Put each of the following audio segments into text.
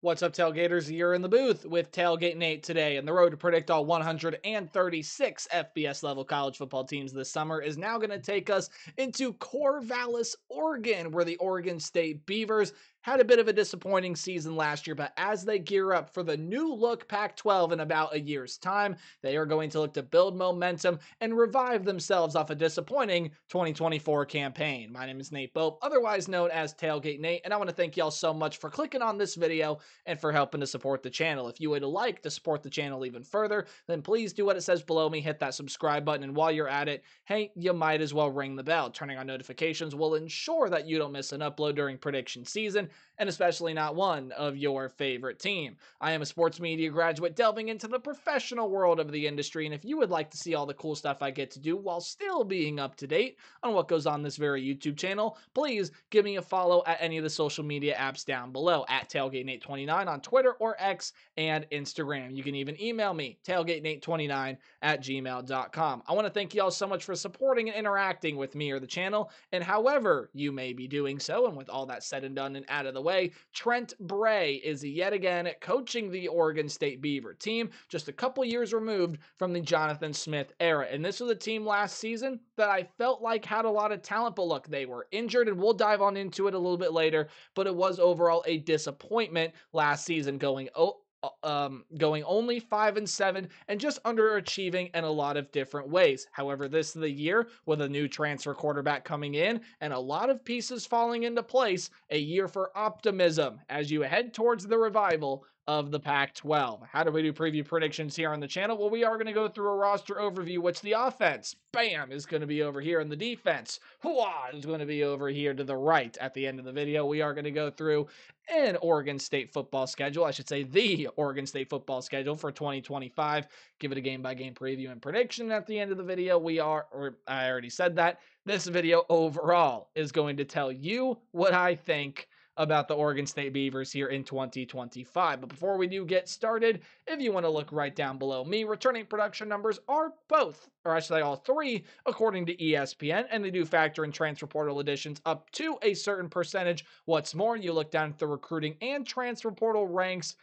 What's up, Tailgaters? You're in the booth with Tailgate Nate today, and the road to predict all 136 FBS level college football teams this summer is now going to take us into Corvallis, Oregon, where the Oregon State Beavers had a bit of a disappointing season last year, but as they gear up for the new look Pac-12 in about a year's time, they are going to look to build momentum and revive themselves off a disappointing 2024 campaign. My name is Nate Bope, otherwise known as Tailgate Nate, and I want to thank y'all so much for clicking on this video and for helping to support the channel. If you would like to support the channel even further, then please do what it says below me, hit that subscribe button, and while you're at it, hey, you might as well ring the bell. Turning on notifications will ensure that you don't miss an upload during prediction season, and especially not one of your favorite team. I am a sports media graduate delving into the professional world of the industry, and if you would like to see all the cool stuff I get to do while still being up to date on what goes on this very YouTube channel, please give me a follow at any of the social media apps down below, at TailgateNate29 on Twitter or X and Instagram. You can even email me, tailgatenate29@gmail.com. I want to thank you all so much for supporting and interacting with me or the channel, and however you may be doing so. And with all that said and done and out of the way, Trent Bray is yet again coaching the Oregon State Beaver team, just a couple years removed from the Jonathan Smith era. And this was a team last season that I felt like had a lot of talent, but look, they were injured, and we'll dive on into it a little bit later, but it was overall a disappointment last season, going only 5-7 and just underachieving in a lot of different ways. However, this is the year with a new transfer quarterback coming in and a lot of pieces falling into place, a year for optimism as you head towards the revival of the Pac-12. How do we do preview predictions here on the channel? Well, we are going to go through a roster overview, which the offense, bam, is going to be over here, and the defense, hooah, is going to be over here to the right. At the end of the video, we are going to go through an Oregon State football schedule. I should say the Oregon State football schedule for 2025. Give it a game-by-game preview and prediction. At the end of the video, I already said that. This video overall is going to tell you what I think about the Oregon State Beavers here in 2025. But before we do get started, if you want to look right down below me, returning production numbers are both, or I should say all three, according to ESPN, and they do factor in transfer portal additions up to a certain percentage. What's more, you look down at the recruiting and transfer portal ranks.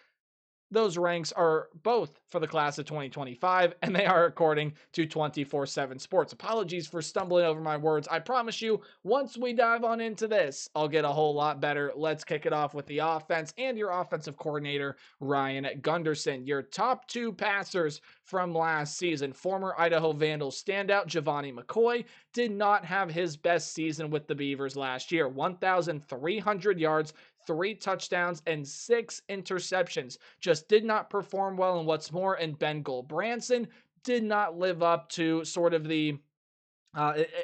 Those ranks are both for the class of 2025, and they are according to 24/7 Sports. Apologies for stumbling over my words. I promise you, once we dive on into this, I'll get a whole lot better. Let's kick it off with the offense and your offensive coordinator, Ryan Gunderson. Your top two passers from last season, former Idaho Vandals standout Giovanni McCoy, did not have his best season with the Beavers last year. 1,300 yards, 3 touchdowns, and 6 interceptions. Just did not perform well. And what's more, and Ben Branson did not live up to sort of the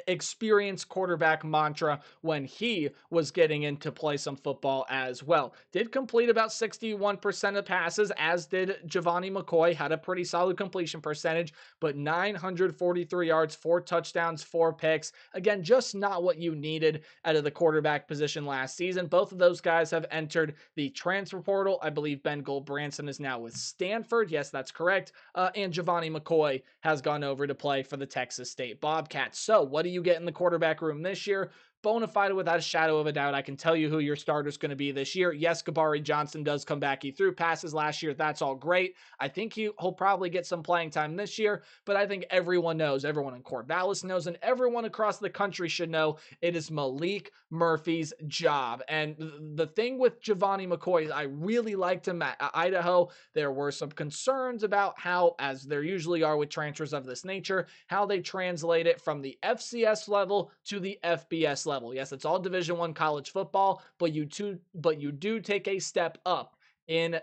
experienced quarterback mantra when he was getting into play some football as well. Did complete about 61% of passes, as did Giovanni McCoy, had a pretty solid completion percentage, but 943 yards, 4 touchdowns, 4 picks. Again, just not what you needed out of the quarterback position last season. Both of those guys have entered the transfer portal. I believe Ben Branson is now with Stanford. Yes, that's correct. And Giovanni McCoy has gone over to play for the Texas State Bobcats. So what do you get in the quarterback room this year? Bona fide, without a shadow of a doubt, I can tell you who your starter is going to be this year. Yes, Gabari Johnson does come back. He threw passes last year. That's all great. I think he'll probably get some playing time this year, but I think everyone knows, everyone in Corvallis knows, and everyone across the country should know it is Malik Murphy's job. And the thing with Giovanni McCoy is I really liked him at Idaho. There were some concerns about how, as there usually are with transfers of this nature, how they translate it from the FCS level to the FBS level. Yes, it's all Division I college football, but you do take a step up in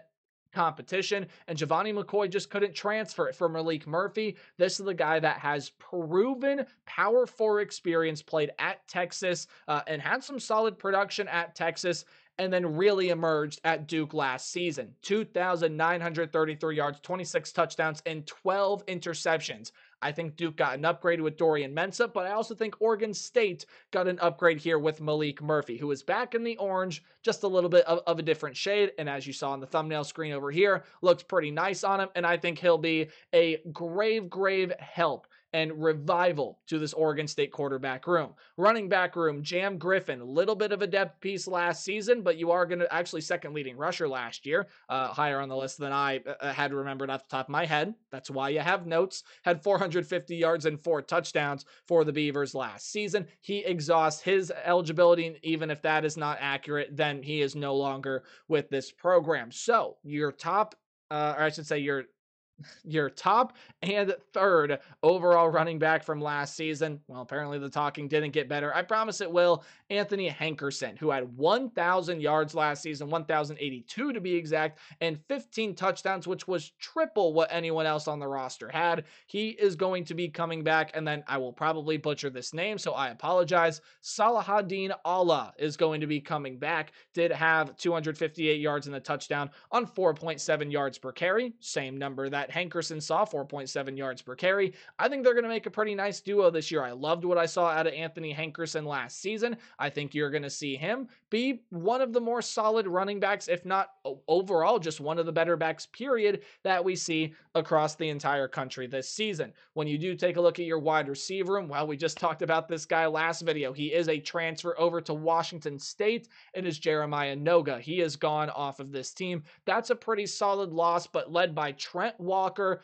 competition, and Giovanni McCoy just couldn't transfer it for Malik Murphy. This is the guy that has proven Power 4 experience, played at Texas, and had some solid production at Texas, and then really emerged at Duke last season. 2,933 yards, 26 touchdowns, and 12 interceptions. I think Duke got an upgrade with Dorian Mensah, but I also think Oregon State got an upgrade here with Malik Murphy, who is back in the orange, just a little bit of a different shade, and as you saw on the thumbnail screen over here, looks pretty nice on him, and I think he'll be a grave help and revival to this Oregon State quarterback room. Running back room, Jam Griffin, a little bit of a depth piece last season, but you are going to actually second leading rusher last year, higher on the list than I had remembered off the top of my head. That's why you have notes. Had 450 yards and 4 touchdowns for the Beavers last season. He exhausts his eligibility. Even if that is not accurate, then he is no longer with this program. So your top, or I should say your top and third overall running back from last season. Well, apparently the talking didn't get better. I promise it will. Anthony Hankerson, who had 1,000 yards last season, 1,082 to be exact, and 15 touchdowns, which was triple what anyone else on the roster had. He is going to be coming back, and then I will probably butcher this name, so I apologize. Salahaddin Allah is going to be coming back. Did have 258 yards in the touchdown on 4.7 yards per carry. Same number that Hankerson saw, 4.7 yards per carry. I think they're going to make a pretty nice duo this year. I loved what I saw out of Anthony Hankerson last season. I think you're going to see him be one of the more solid running backs, if not overall, just one of the better backs, period, that we see across the entire country this season. When you do take a look at your wide receiver room, well, we just talked about this guy last video. He is a transfer over to Washington State. It is Jeremiah Noga. He has gone off of this team. That's a pretty solid loss, but led by Trent Walker,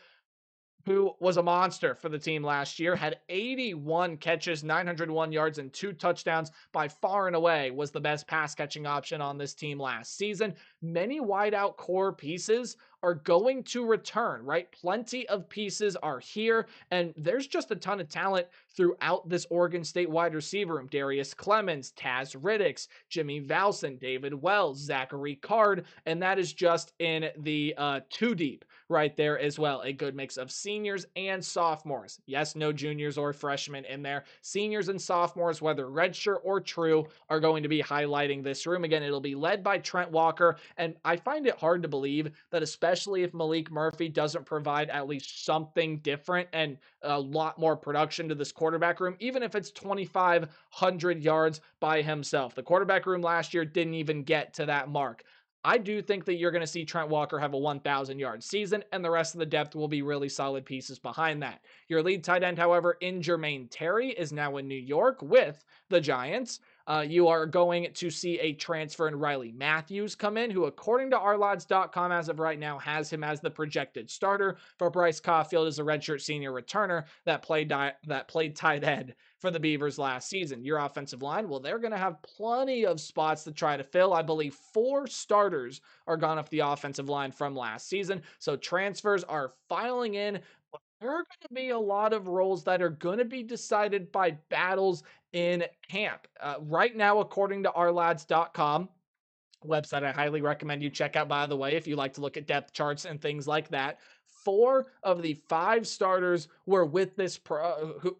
who was a monster for the team last year, had 81 catches, 901 yards, and 2 touchdowns. By far and away was the best pass catching option on this team last season. Many wideout core pieces are going to return, right? Plenty of pieces are here, and there's just a ton of talent throughout this Oregon State wide receiver room. Darius Clemens, Taz Riddicks, Jimmy Valson, David Wells, Zachary Card, and that is just in the 2 deep right there as well. A good mix of seniors and sophomores. Yes, no juniors or freshmen in there. Seniors and sophomores, whether redshirt or true, are going to be highlighting this room. Again, it'll be led by Trent Walker, and I find it hard to believe that, especially if Malik Murphy doesn't provide at least something different and a lot more production to this quarterback room, even if it's 2,500 yards by himself. The quarterback room last year didn't even get to that mark. I do think that you're going to see Trent Walker have a 1,000-yard season, and the rest of the depth will be really solid pieces behind that. Your lead tight end, however, in Jermaine Terry, is now in New York with the Giants. You are going to see a transfer in Riley Matthews come in, who, according to ourlods.com as of right now, has him as the projected starter. For Bryce Caulfield is a redshirt senior returner that played tight end for the Beavers last season. Your offensive line, well, they're going to have plenty of spots to try to fill. I believe 4 starters are gone off the offensive line from last season, so transfers are filing in. There are going to be a lot of roles that are going to be decided by battles in camp. Right now, according to ourlads.com, website I highly recommend you check out, by the way, if you like to look at depth charts and things like that. 4 of the 5 starters were with this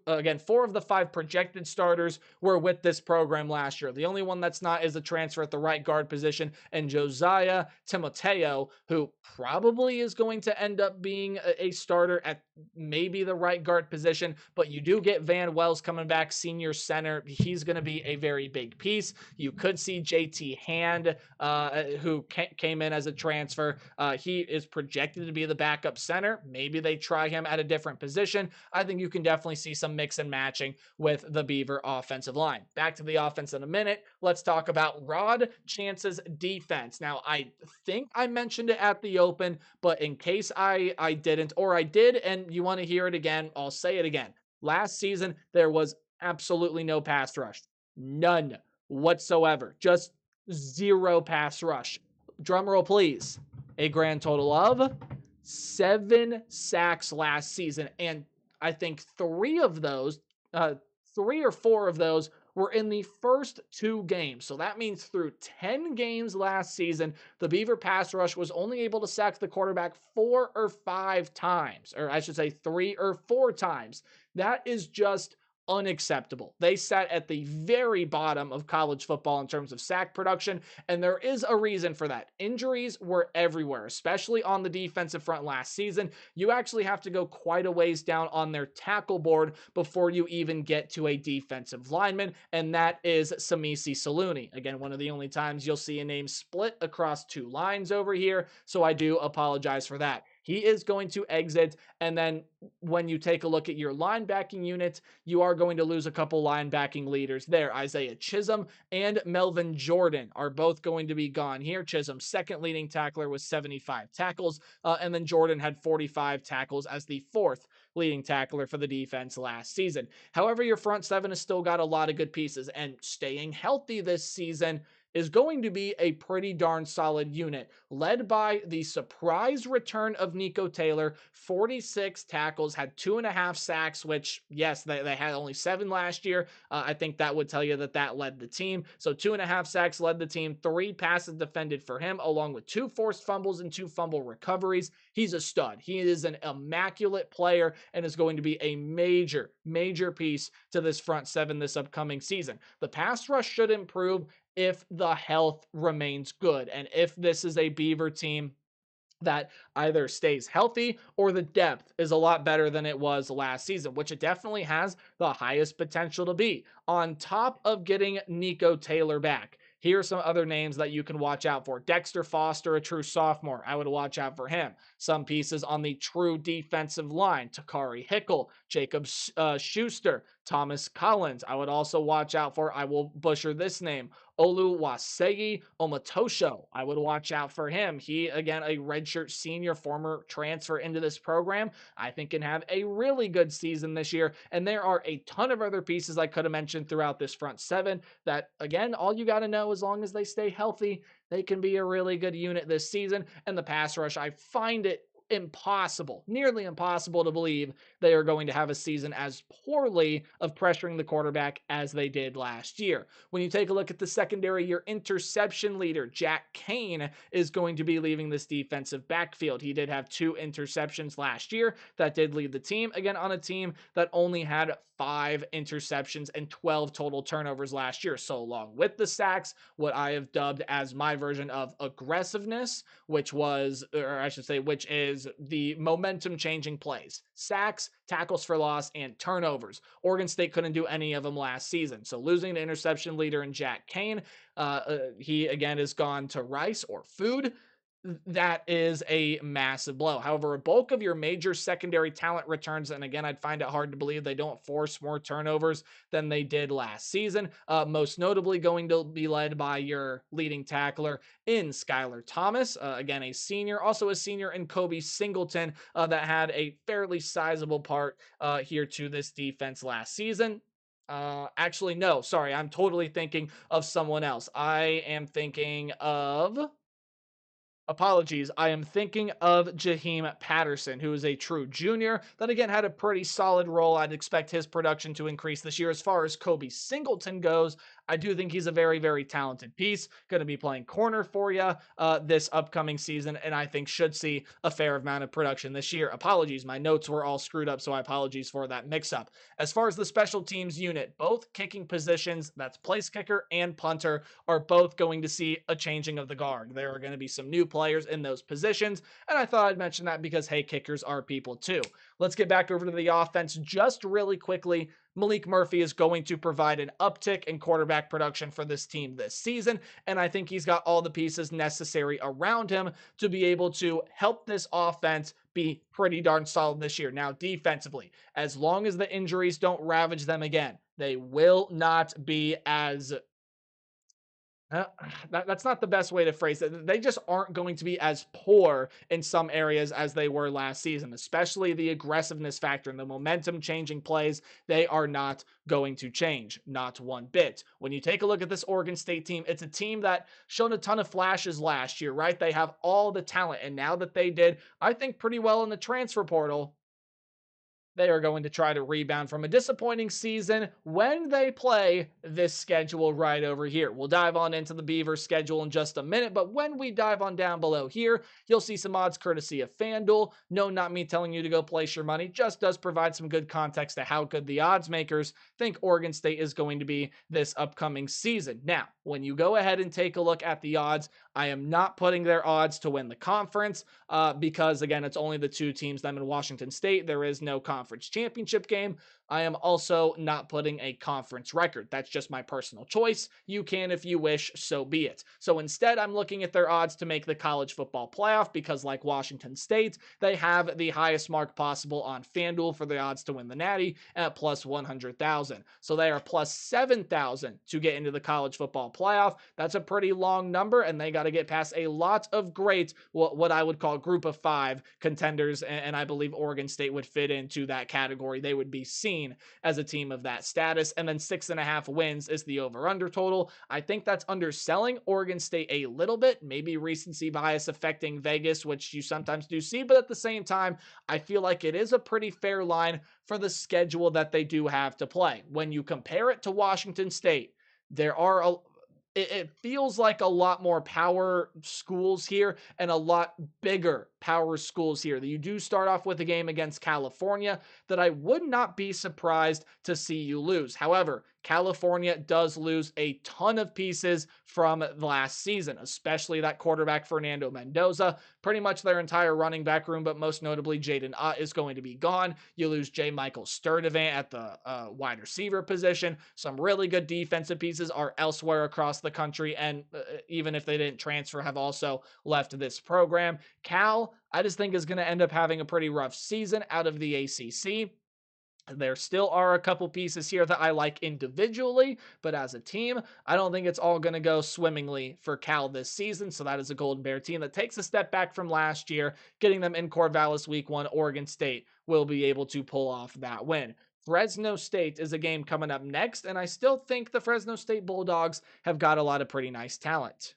again, 4 of the 5 projected starters were with this program last year. The only one that's not is a transfer at the right guard position, and Josiah Timoteo, who probably is going to end up being a starter at maybe the right guard position, but you do get Van Wells coming back, senior center. He's going to be a very big piece. You could see JT Hand, who came in as a transfer. He is projected to be the backup center. Maybe they try him at a different position. I think you can definitely see some mix and matching with the Beaver offensive line. Back to the offense in a minute. Let's talk about Rod Chance's defense. Now, I think I mentioned it at the open, but in case I didn't, or I did and you want to hear it again, I'll say it again. Last season, there was absolutely no pass rush. None whatsoever. Just 0 pass rush. Drum roll, please. A grand total of 7 sacks last season, and I think 3 or 4 of those were in the first 2 games. So that means through 10 games last season, the Beaver pass rush was only able to sack the quarterback 4 or 5 times, or I should say 3 or 4 times. That is just unacceptable. They sat at the very bottom of college football in terms of sack production, and there is a reason for that. Injuries were everywhere, especially on the defensive front last season. You actually have to go quite a ways down on their tackle board before you even get to a defensive lineman, and that is Samisi Saluni. Again, one of the only times you'll see a name split across 2 lines over here, so I do apologize for that. He is going to exit. And then when you take a look at your linebacking unit, you are going to lose a couple linebacking leaders there. Isaiah Chisholm and Melvin Jordan are both going to be gone here. Chisholm's second leading tackler with 75 tackles, and then Jordan had 45 tackles as the fourth leading tackler for the defense last season. However, your front seven has still got a lot of good pieces, and staying healthy this season is going to be a pretty darn solid unit, led by the surprise return of Nico Taylor. 46 tackles, had 2.5 sacks, which, yes, they had only 7 last year. I think that would tell you that led the team. So 2.5 sacks led the team, 3 passes defended for him, along with 2 forced fumbles and 2 fumble recoveries. He's a stud. He is an immaculate player and is going to be a major, major piece to this front seven this upcoming season. The pass rush should improve if the health remains good. And if this is a Beaver team that either stays healthy or the depth is a lot better than it was last season, which it definitely has the highest potential to be. On top of getting Nico Taylor back, here are some other names that you can watch out for. Dexter Foster, a true sophomore. I would watch out for him. Some pieces on the true defensive line. Takari Hickel, Jacob Schuster, Thomas Collins. I would also watch out for, I will butcher this name, Oluwaseyi Omatosho. I would watch out for him. He, again, a redshirt senior, former transfer into this program. I think can have a really good season this year. And there are a ton of other pieces I could have mentioned throughout this front seven that, again, all you got to know, as long as they stay healthy, they can be a really good unit this season. And the pass rush, I find it impossible, nearly impossible to believe they are going to have a season as poorly of pressuring the quarterback as they did last year. When you take a look at the secondary, your interception leader, Jack Kane, is going to be leaving this defensive backfield. He did have 2 interceptions last year. That did lead the team, again, on a team that only had 5 interceptions and 12 total turnovers last year. So along with the sacks, what I have dubbed as my version of aggressiveness, which is the momentum changing plays, sacks, tackles for loss, and turnovers. Oregon State couldn't do any of them last season. So losing the interception leader in Jack Kane, he again is gone to rice or food. That is a massive blow. However, a bulk of your major secondary talent returns, and again, I'd find it hard to believe they don't force more turnovers than they did last season. Most notably going to be led by your leading tackler in Skylar Thomas, again, a senior, also a senior in Kobe Singleton, that had a fairly sizable part here to this defense last season. Actually, no, sorry, I'm totally thinking of someone else. I am thinking of Apologies. I am thinking of Jaheim Patterson, who is a true junior that again had a pretty solid role. I'd expect his production to increase this year. As far as Kobe Singleton goes, I do think he's a very, very talented piece. Going to be playing corner for you this upcoming season, and I think should see a fair amount of production this year. Apologies, my notes were all screwed up, so I apologize for that mix-up. As far as the special teams unit, both kicking positions, that's place kicker and punter, are both going to see a changing of the guard. There are going to be some new players in those positions, and I thought I'd mention that because, hey, kickers are people too. Let's get back over to the offense just really quickly. Malik Murphy is going to provide an uptick in quarterback production for this team this season, and I think he's got all the pieces necessary around him to be able to help this offense be pretty darn solid this year. Now, defensively, as long as the injuries don't ravage them again, they will not be as uh, that's not the best way to phrase it. They just aren't going to be as poor in some areas as they were last season, especially the aggressiveness factor and the momentum changing plays. They are not going to change, not one bit. When you take a look at this Oregon State team, it's a team that showed a ton of flashes last year, right? They have all the talent, and now that they did, I think, pretty well in the transfer portal, they are going to try to rebound from a disappointing season when they play this schedule right over here. We'll dive on into the Beavers schedule in just a minute, but when we dive on down below here, you'll see some odds courtesy of FanDuel. No, not me telling you to go place your money, just does provide some good context to how good the odds makers think Oregon State is going to be this upcoming season. Now, when you go ahead and take a look at the odds, I am not putting their odds to win the conference because, again, it's only the 2 teams, them in Washington State. There is no conference championship game. I am also not putting a conference record. That's just my personal choice. You can, if you wish, so be it. So instead, I'm looking at their odds to make the college football playoff because, like Washington State, they have the highest mark possible on FanDuel for the odds to win the Natty at plus 100,000. So they are plus 7,000 to get into the college football playoff. That's a pretty long number, and they got to get past a lot of great, what I would call group of five contenders, and I believe Oregon State would fit into that category. They would be seen as a team of that status. And then 6.5 wins is the over-under total. I think that's underselling Oregon State a little bit, maybe recency bias affecting Vegas, which you sometimes do see, but at the same time, I feel like it is a pretty fair line for the schedule that they do have to play. When you compare it to Washington State, there are it feels like a lot more power schools here and a lot bigger power schools here. You do start off with a game against California that I would not be surprised to see you lose. However, California does lose a ton of pieces from last season, especially that quarterback Fernando Mendoza. Pretty much their entire running back room, but most notably Jaden is going to be gone. You lose J. Michael Sturdivant at the wide receiver position. Some really good defensive pieces are elsewhere across the country, and even if they didn't transfer, have also left this program. Cal, I just think, is going to end up having a pretty rough season out of the ACC. There still are a couple pieces here that I like individually, but as a team, I don't think it's all going to go swimmingly for Cal this season. So that is a Golden Bear team that takes a step back from last year, getting them in Corvallis week 1. Oregon State will be able to pull off that win. Fresno State is a game coming up next, and I still think the Fresno State Bulldogs have got a lot of pretty nice talent.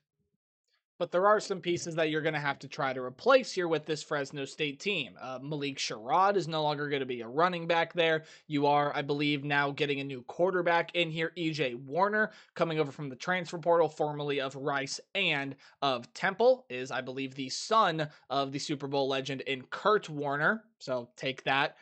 But there are some pieces that you're going to have to try to replace here with this Fresno State team. Malik Sherrod is no longer going to be a running back there. You are, I believe, now getting a new quarterback in here. EJ Warner, coming over from the transfer portal, formerly of Rice and of Temple, is, I believe, the son of the Super Bowl legend in Kurt Warner. So take that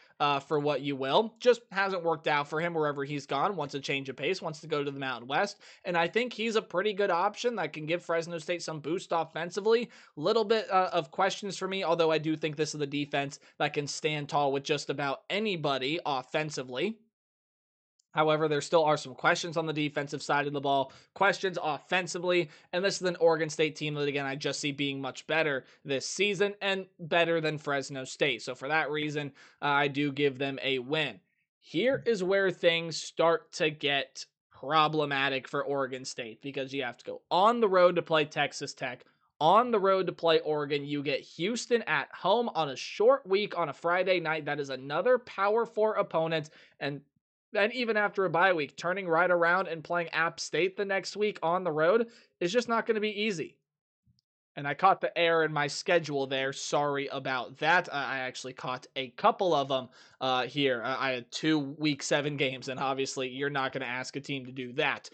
for what you will. Just hasn't worked out for him wherever he's gone. Wants a change of pace, wants to go to the Mountain West. And I think he's a pretty good option that can give Fresno State some boost offensively. Little bit of questions for me, although I do think this is the defense that can stand tall with just about anybody offensively. However, there still are some questions on the defensive side of the ball, questions offensively, and this is an Oregon State team that, again, I just see being much better this season and better than Fresno State. So for that reason, I do give them a win. Here is where things start to get problematic for Oregon State because you have to go on the road to play Texas Tech, on the road to play Oregon. You get Houston at home on a short week on a Friday night. That is another Power 4 opponent, and then even after a bye week, turning right around and playing App State the next week on the road is just not going to be easy. And I caught the error in my schedule there. Sorry about that. I actually caught a couple of them here. I had 2 week 7 games, and obviously you're not going to ask a team to do that.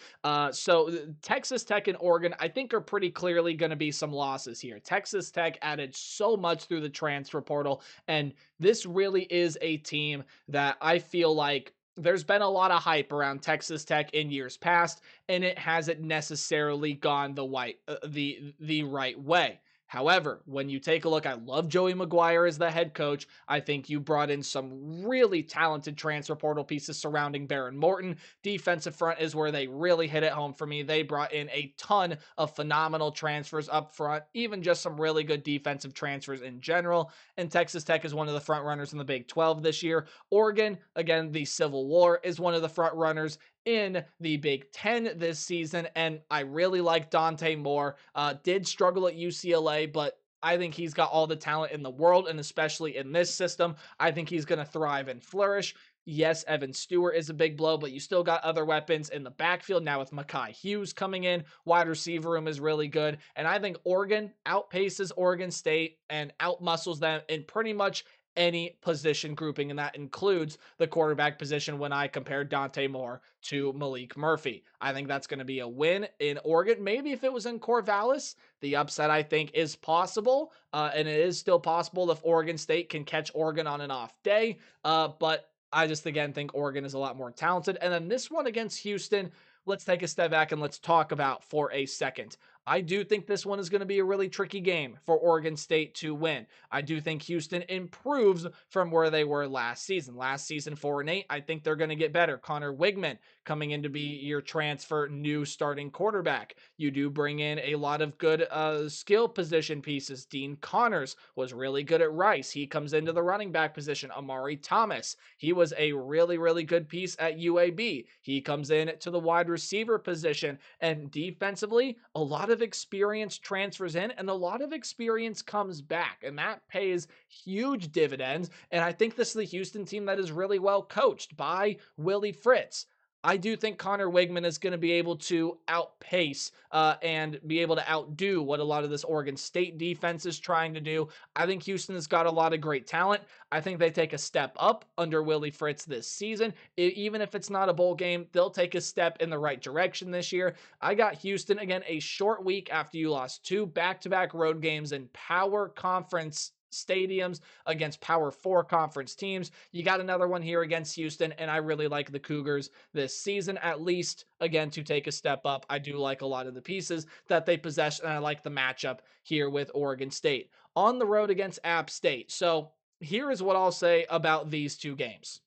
So Texas Tech and Oregon, I think, are pretty clearly going to be some losses here. Texas Tech added so much through the transfer portal, and this really is a team that I feel like there's been a lot of hype around Texas Tech in years past, and it hasn't necessarily gone the right way. However, when you take a look, I love Joey McGuire as the head coach. I think you brought in some really talented transfer portal pieces surrounding Baron Morton. Defensive front is where they really hit it home for me. They brought in a ton of phenomenal transfers up front, even just some really good defensive transfers in general. And Texas Tech is one of the front runners in the Big 12 this year. Oregon, again, the Civil War, is one of the front runners in the Big 10 this season, and I really like Dante Moore. Did struggle at UCLA, but I think he's got all the talent in the world, and especially in this system, I think he's going to thrive and flourish. Yes, Evan Stewart is a big blow, but you still got other weapons in the backfield now with Mekhi Hughes coming in. Wide receiver room is really good, and I think Oregon outpaces Oregon State and outmuscles them in pretty much any position grouping, and that includes the quarterback position when I compare Dante Moore to Malik Murphy. I think that's going to be a win in Oregon. Maybe if it was in Corvallis, the upset, I think, is possible, and it is still possible if Oregon State can catch Oregon on an off day, but I just, again, think Oregon is a lot more talented. And then this one against Houston, let's take a step back and let's talk about for a second. I do think this one is going to be a really tricky game for Oregon State to win. I do think Houston improves from where they were last season. Last season, 4-8. I think they're going to get better. Connor Wigman coming in to be your transfer new starting quarterback. You do bring in a lot of good skill position pieces. Dean Connors was really good at Rice. He comes into the running back position. Amari Thomas, he was a really, really good piece at UAB. He comes in to the wide receiver position. And defensively, a lot of experience transfers in and a lot of experience comes back. And that pays huge dividends. And I think this is the Houston team that is really well coached by Willie Fritz. I do think Connor Wigman is going to be able to outpace and be able to outdo what a lot of this Oregon State defense is trying to do. I think Houston has got a lot of great talent. I think they take a step up under Willie Fritz this season. Even if it's not a bowl game, they'll take a step in the right direction this year. I got Houston, again, a short week after you lost 2 back-to-back road games in power conference stadiums against Power 4 conference teams. You got another one here against Houston, and I really like the Cougars this season, at least, again, to take a step up. I do like a lot of the pieces that they possess, and I like the matchup here with Oregon State. On the road against App State. So here is what I'll say about these two games.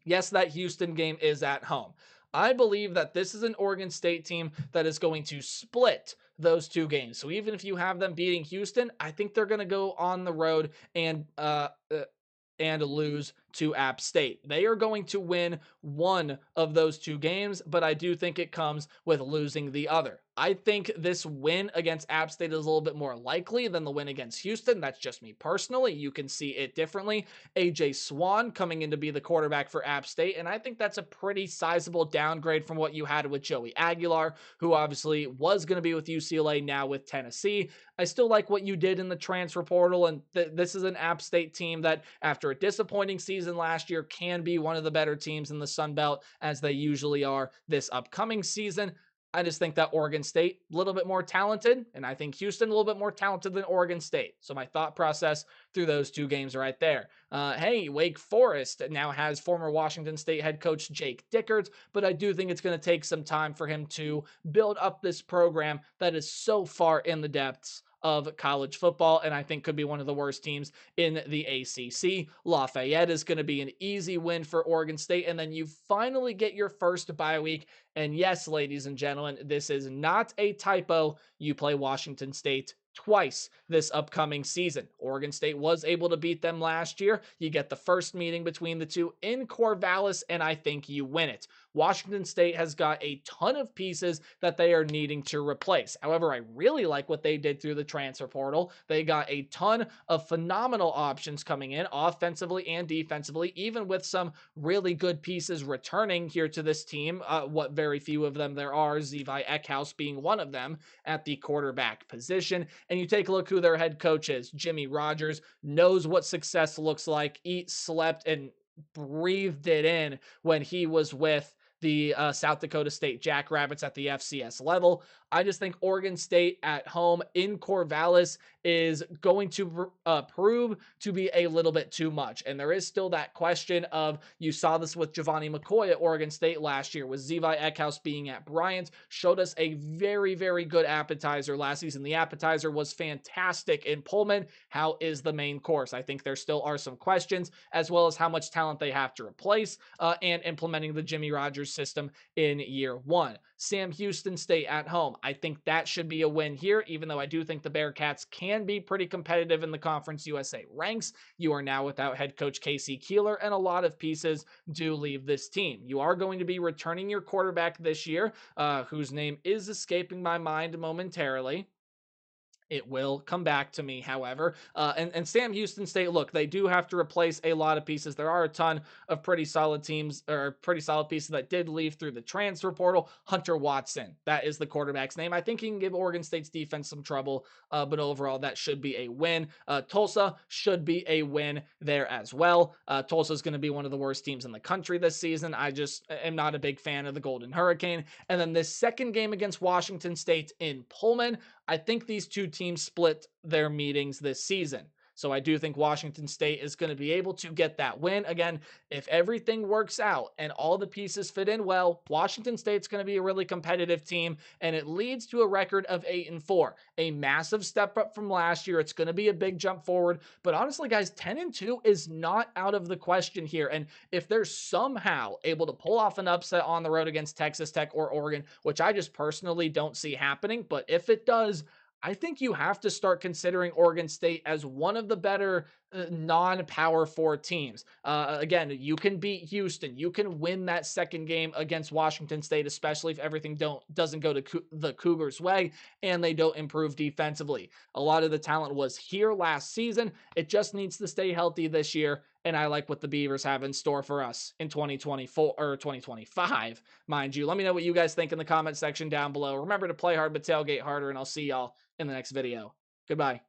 Yes, that Houston game is at home. I believe that this is an Oregon State team that is going to split those two games. So even if you have them beating Houston, I think they're going to go on the road and lose to App State. They are going to win one of those two games, but I do think it comes with losing the other. I think this win against App State is a little bit more likely than the win against Houston. That's just me personally. You can see it differently. AJ Swan coming in to be the quarterback for App State, and I think that's a pretty sizable downgrade from what you had with Joey Aguilar, who obviously was going to be with UCLA, now with Tennessee. I still like what you did in the transfer portal, and this is an App State team that, after a disappointing season last year, can be one of the better teams in the Sun Belt, as they usually are this upcoming season. I just think that Oregon State a little bit more talented, and I think Houston a little bit more talented than Oregon State. So my thought process through those two games right there. Hey, Wake Forest now has former Washington State head coach Jake Dickards, but I do think it's going to take some time for him to build up this program that is so far in the depths of college football, and I think could be one of the worst teams in the ACC. Lafayette is going to be an easy win for Oregon State, and then you finally get your first bye week. And yes, ladies and gentlemen, this is not a typo. You play Washington State twice this upcoming season. Oregon State was able to beat them last year. You get the first meeting between the two in Corvallis, and I think you win it. Washington State has got a ton of pieces that they are needing to replace. However, I really like what they did through the transfer portal. They got a ton of phenomenal options coming in, offensively and defensively, even with some really good pieces returning here to this team. What very few of them there are, Zevi Eckhouse being one of them at the quarterback position. And you take a look who their head coach is. Jimmy Rogers knows what success looks like, eat, slept, and breathed it in when he was with the South Dakota State Jackrabbits at the FCS level. I just think Oregon State at home in Corvallis is going to prove to be a little bit too much. And there is still that question of, you saw this with Giovanni McCoy at Oregon State last year, with Zevi Eckhouse being at Bryant, showed us a very, very good appetizer last season. The appetizer was fantastic in Pullman. How is the main course? I think there still are some questions, as well as how much talent they have to replace and implementing the Jimmy Rogers system in year one. Sam Houston State at home. I think that should be a win here, even though I do think the Bearcats can be pretty competitive in the Conference USA ranks. You are now without head coach Casey Keeler, and a lot of pieces do leave this team. You are going to be returning your quarterback this year, whose name is escaping my mind momentarily. It will come back to me, however. And Sam Houston State, look, they do have to replace a lot of pieces. There are a ton of pretty solid teams, or pretty solid pieces that did leave through the transfer portal. Hunter Watson, that is the quarterback's name. I think he can give Oregon State's defense some trouble, but overall, that should be a win. Tulsa should be a win there as well. Tulsa is going to be one of the worst teams in the country this season. I just am not a big fan of the Golden Hurricane. And then this second game against Washington State in Pullman, I think these two teams split their meetings this season. So I do think Washington State is going to be able to get that win. Again, if everything works out and all the pieces fit in well, Washington State's going to be a really competitive team, and it leads to a record of 8-4, a massive step up from last year. It's going to be a big jump forward, but honestly, guys, 10-2 is not out of the question here. And if they're somehow able to pull off an upset on the road against Texas Tech or Oregon, which I just personally don't see happening, but if it does, I think you have to start considering Oregon State as one of the better non-power four teams. Again, you can beat Houston. You can win that second game against Washington State, especially if everything doesn't go to the Cougars' way and they don't improve defensively. A lot of the talent was here last season. It just needs to stay healthy this year. And I like what the Beavers have in store for us in 2024 or 2025, mind you. Let me know what you guys think in the comment section down below. Remember to play hard, but tailgate harder, and I'll see y'all in the next video. Goodbye.